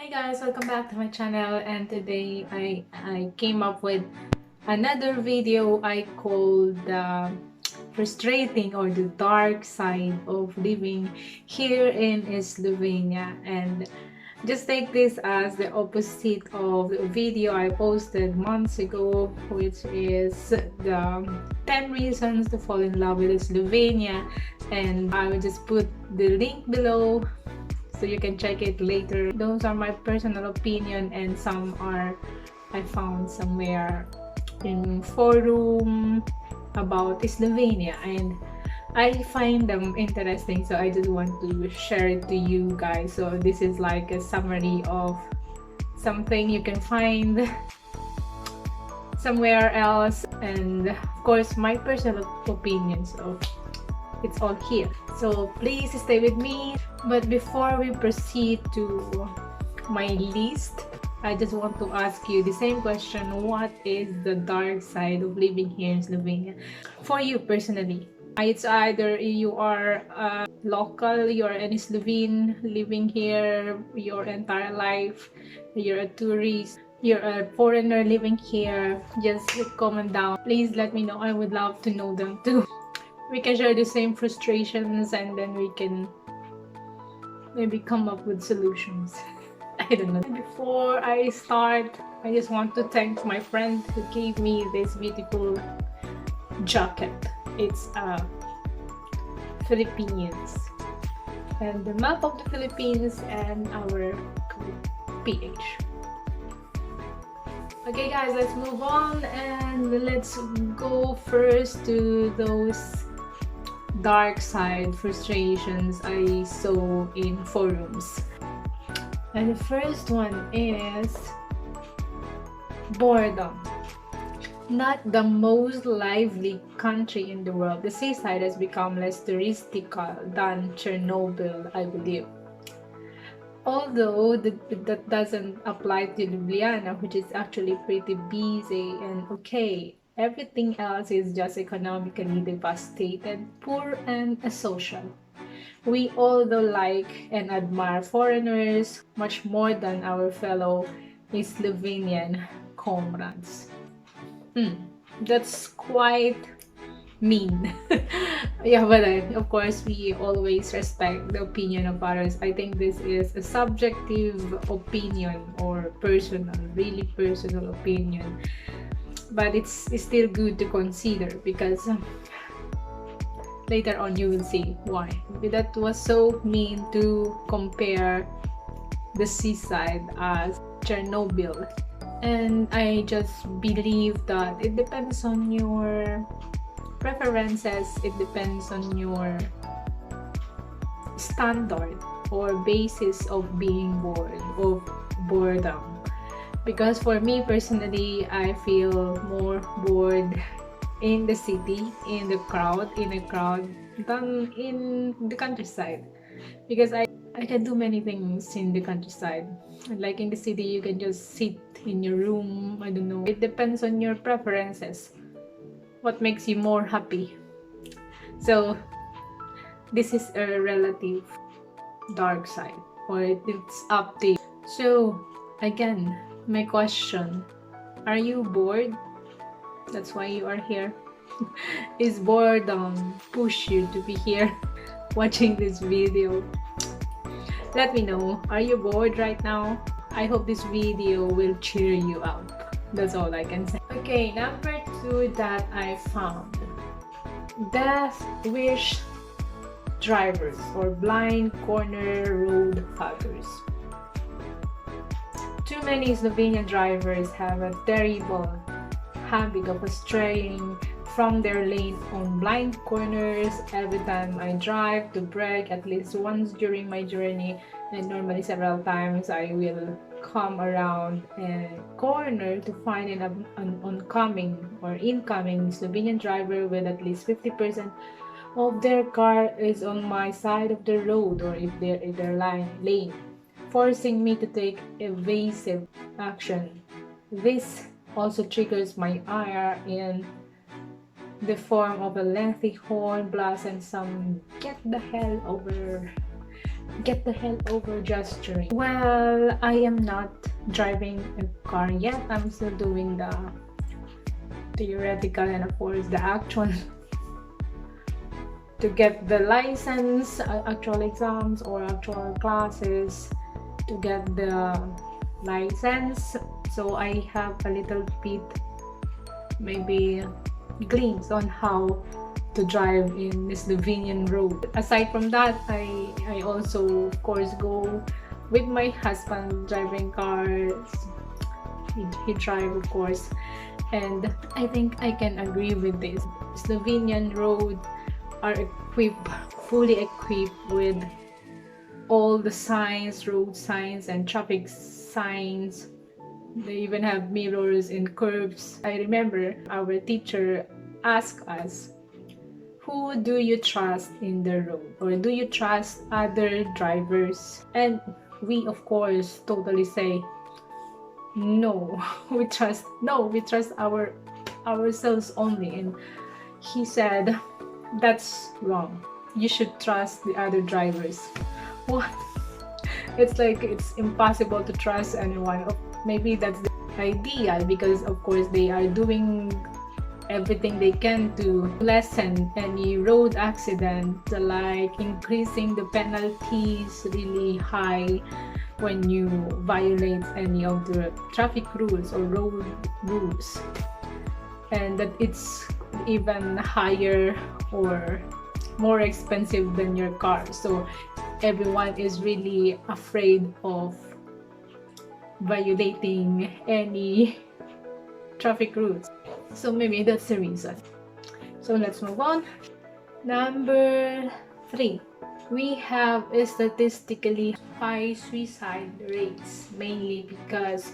Hi guys, welcome back to my channel, and today I came up with another video I called frustrating or the dark side of living here in Slovenia. And just take this as the opposite of the video I posted months ago, which is the 10 reasons to fall in love with Slovenia, and I will just put the link below so you can check it later. Those are my personal opinion, and some are I found somewhere in forum about Slovenia, and I find them interesting, so I just want to share it to you guys. So this is like a summary of something you can find somewhere else, and of course my personal opinion, so it's all here. So please stay with me. But before we proceed to my list, I just want to ask you the same question: what is the dark side of living here in Slovenia for you personally? It's either you are a local, you're any Slovene living here your entire life, you're a tourist, you're a foreigner living here. Just comment down. Please let me know. I would love to know them too. We can share the same frustrations, and then we can maybe come up with solutions. I don't know. Before I start, I just want to thank my friend who gave me this beautiful jacket. It's Philippines, and the map of the Philippines and our PH. Okay guys, let's move on, and let's go first to those dark side frustrations I saw in forums. And the first one is boredom. Not the most lively country in the world, the seaside has become less touristical than Chernobyl, I believe. Although that doesn't apply to Ljubljana, which is actually pretty busy and okay. Everything else is just economically devastated, poor and asocial. We all do like and admire foreigners much more than our fellow Slovenian comrades. That's quite mean. Yeah, but of course we always respect the opinion of others. I think this is a subjective opinion or personal, really personal opinion, but it's still good to consider, because later on you will see why. That was so mean to compare the seaside as Chernobyl. And I just believe that it depends on your preferences, it depends on your standard or basis of being bored, of boredom. Because for me personally, I feel more bored in the city, in a crowd, than in the countryside. Because I can do many things in the countryside. Like in the city, you can just sit in your room. I don't know. It depends on your preferences. What makes you more happy? So this is a relative dark side, or it's up to you. So again, my question: are you bored? That's why you are here. Is boredom push you to be here watching this video? Let me know. Are you bored right now? I hope this video will cheer you up. That's all I can say. Okay, number 2 that I found: death wish drivers or blind corner road foggers. Too many Slovenian drivers have a terrible habit of straying from their lane on blind corners. Every time I drive to brake at least once during my journey, and normally several times, I will come around a corner to find an oncoming or incoming Slovenian driver with at least 50% of their car is on my side of the road, or if they're in their lane, forcing me to take evasive action. This also triggers my ire in the form of a lengthy horn blast and some "get the hell over" get the hell over gesturing. Well, I am not driving a car yet. I'm still doing the theoretical and of course the actual to get the license, actual exams or actual classes to get the license. So I have a little bit maybe glimpse on how to drive in the Slovenian road. Aside from that, I also of course go with my husband driving cars. He drive of course, and I think I can agree with this. Slovenian road are fully equipped with all the signs, road signs and traffic signs. They even have mirrors in curves. I remember our teacher asked us, who do you trust in the road, or do you trust other drivers? And we of course totally say no. We trust ourselves only. And he said, that's wrong, you should trust the other drivers. What? It's like it's impossible to trust anyone. Maybe that's the idea, because of course they are doing everything they can to lessen any road accident, like increasing the penalties really high when you violate any of the traffic rules or road rules, and that it's even higher or more expensive than your car. So everyone is really afraid of violating any traffic rules. So maybe that's the reason. So let's move on. Number 3, we have a statistically high suicide rates, mainly because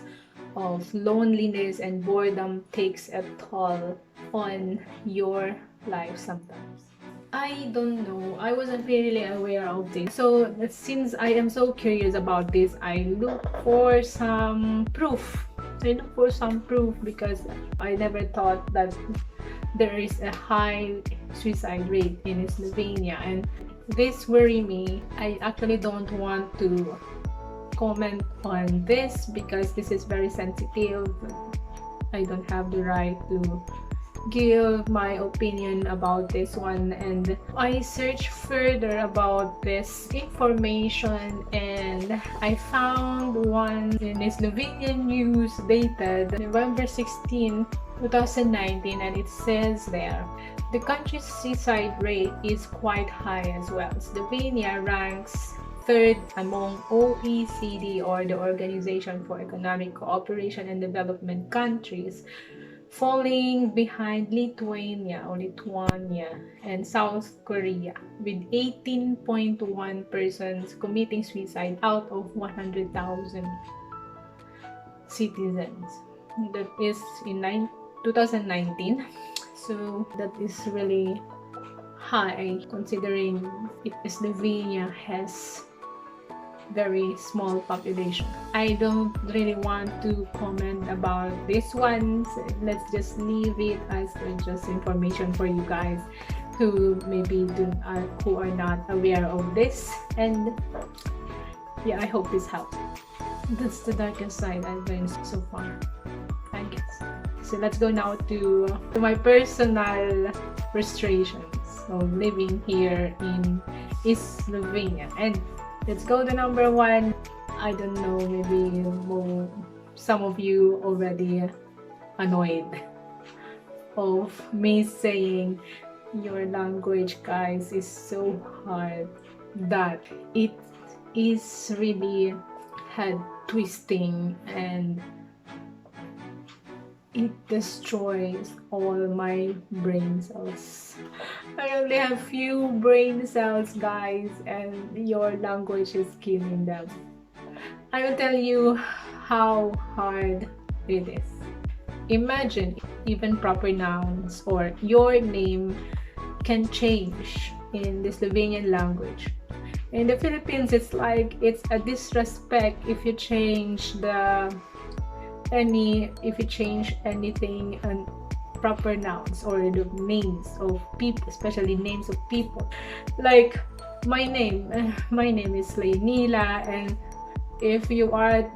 of loneliness and boredom takes a toll on your life sometimes. I don't know, I wasn't really aware of this. So since I am so curious about this, I look for some proof. Because I never thought that there is a high suicide rate in Slovenia, and this worry me. I actually don't want to comment on this because this is very sensitive. I don't have the right to give my opinion about this one, and I searched further about this information and I found one in Slovenian news dated November 16, 2019, and it says there the country's suicide rate is quite high as well. Slovenia ranks 3rd among OECD, or the Organization for Economic Cooperation and Development countries, falling behind Lithuania and South Korea, with 18.1 persons committing suicide out of 100,000 citizens. That is in 2019. So that is really high considering Slovenia has very small population. I don't really want to comment about this one. So let's just leave it as just information for you guys who maybe who are not aware of this. And yeah, I hope this helped. That's the darkest side I've been so far, I guess. So let's go now to my personal frustrations of living here in Slovenia. And let's go to number 1. I don't know, maybe some of you already annoyed of me saying your language, guys, is so hard that it is really head twisting and it destroys all my brain cells. I only have few brain cells, guys, and your language is killing them. I will tell you how hard it is. Imagine even proper nouns or your name can change in the Slovenian language. In the Philippines, it's like it's a disrespect if you change anything and proper nouns or the names of people, especially names of people. Like my name is Leonila, and if you are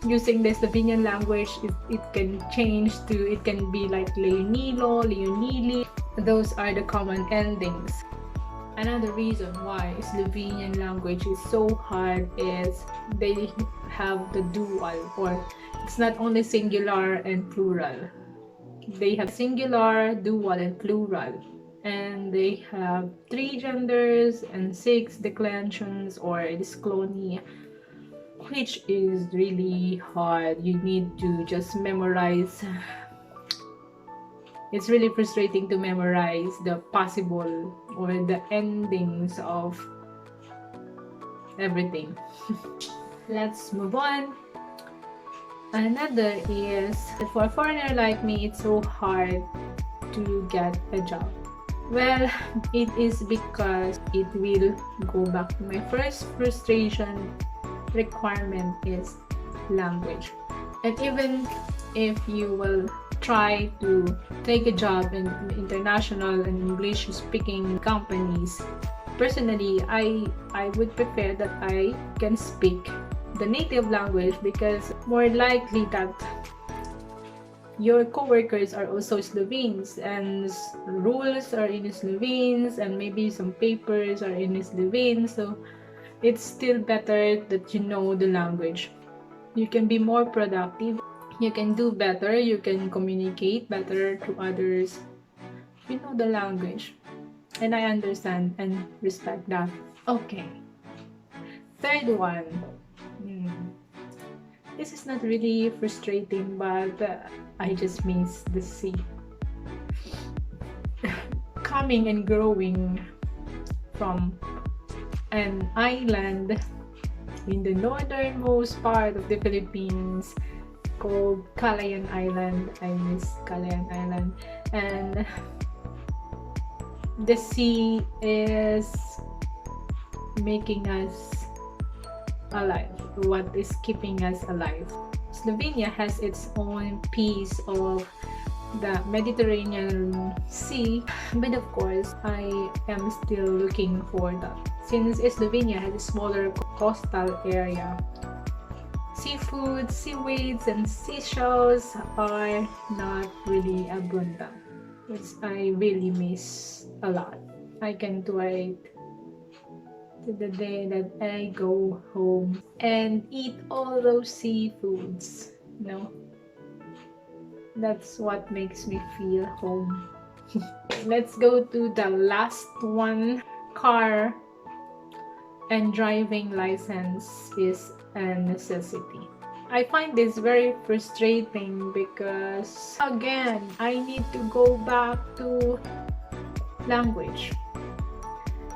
using the Slovenian language, it can change to, it can be like Leonilo, Leonili. Those are the common endings. Another reason why Slovenian language is so hard is they have the dual, or it's not only singular and plural. They have singular, dual, and plural. And they have 3 genders and 6 declensions or dysklonia, which is really hard. You need to just memorize. It's really frustrating to memorize the possible or the endings of everything. Let's move on. Another is, for a foreigner like me, it's so hard to get a job. Well, it is because it will go back to my first frustration requirement is language. And even if you will try to take a job in international and English speaking companies, personally I would prefer that I can speak the native language, because more likely that your co-workers are also Slovenes and rules are in Slovenes and maybe some papers are in Slovene, so it's still better that you know the language. You can be more productive, you can do better, you can communicate better to others. You know the language, and I understand and respect that. Okay, third one. This is not really frustrating, but I just miss the sea. Coming and growing from an island in the northernmost part of the Philippines called Calayan Island. I miss Calayan Island. And the sea is making us alive. What is keeping us alive? Slovenia has its own piece of the Mediterranean Sea, but of course I am still looking for that. Since Slovenia has a smaller coastal area, seafood, seaweeds, and seashells are not really abundant, which I really miss a lot. I can't wait to the day that I go home and eat all those seafoods. No, that's what makes me feel home. Let's go to the last one. Car and driving license is a necessity. I find this very frustrating because again I need to go back to language,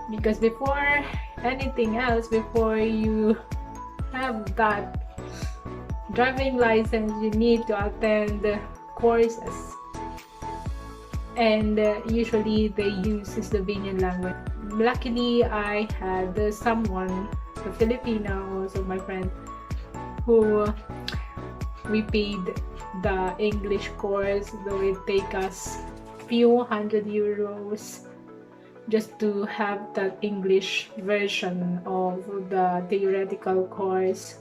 because before anything else, before you have that driving license, you need to attend courses, and usually they use Slovenian language. Luckily, I had someone, a Filipino, also my friend, who we paid the English course, though it take us few €100 just to have that English version of the theoretical course.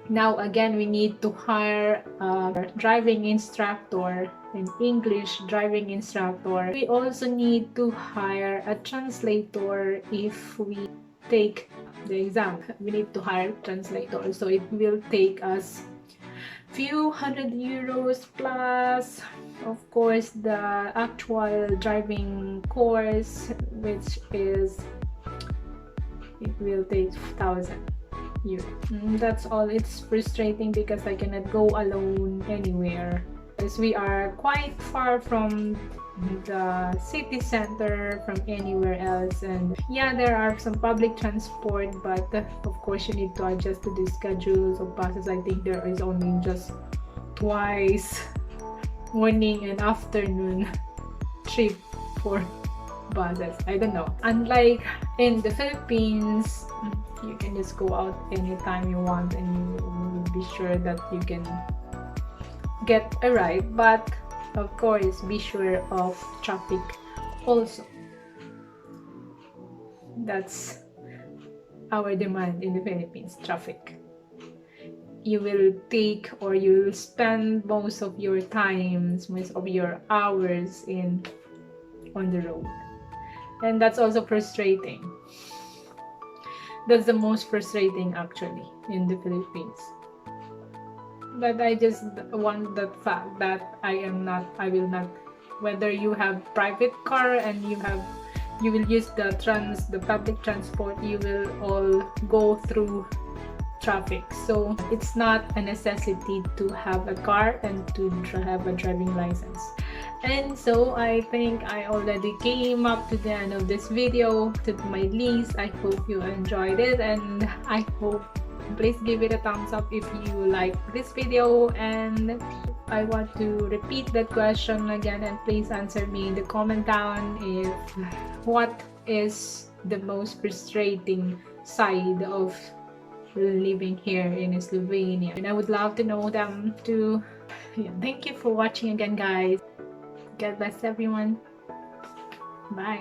Now again, we need to hire a driving instructor, an English driving instructor. We also need to hire a translator if we take the exam. We need to hire a translator, so it will take us few €100 plus, of course, the actual driving course, which is, it will take €1,000. That's all. It's frustrating because I cannot go alone anywhere, as we are quite far from the city center, from anywhere else. And yeah, there are some public transport, but of course you need to adjust to the schedules of buses. I think there is only just twice morning and afternoon trip for buses. I don't know. Unlike in the Philippines, you can just go out anytime you want and you will be sure that you can get a ride, but of course be sure of traffic also. That's our demand in the Philippines, traffic. You will take or you will spend most of your times, most of your hours on the road. And that's also frustrating. That's the most frustrating actually in the Philippines. But I just want that fact that I will not, whether you have private car and you will use the public transport, you will all go through traffic. So it's not a necessity to have a car and to have a driving license. And so I think I already came up to the end of this video, to my list. I hope you enjoyed it, and I hope, please give it a thumbs up if you like this video. And I want to repeat that question again, and please answer me in the comment down if what is the most frustrating side of living here in Slovenia, and I would love to know them too. Yeah, thank you for watching again, guys. God bless everyone. Bye.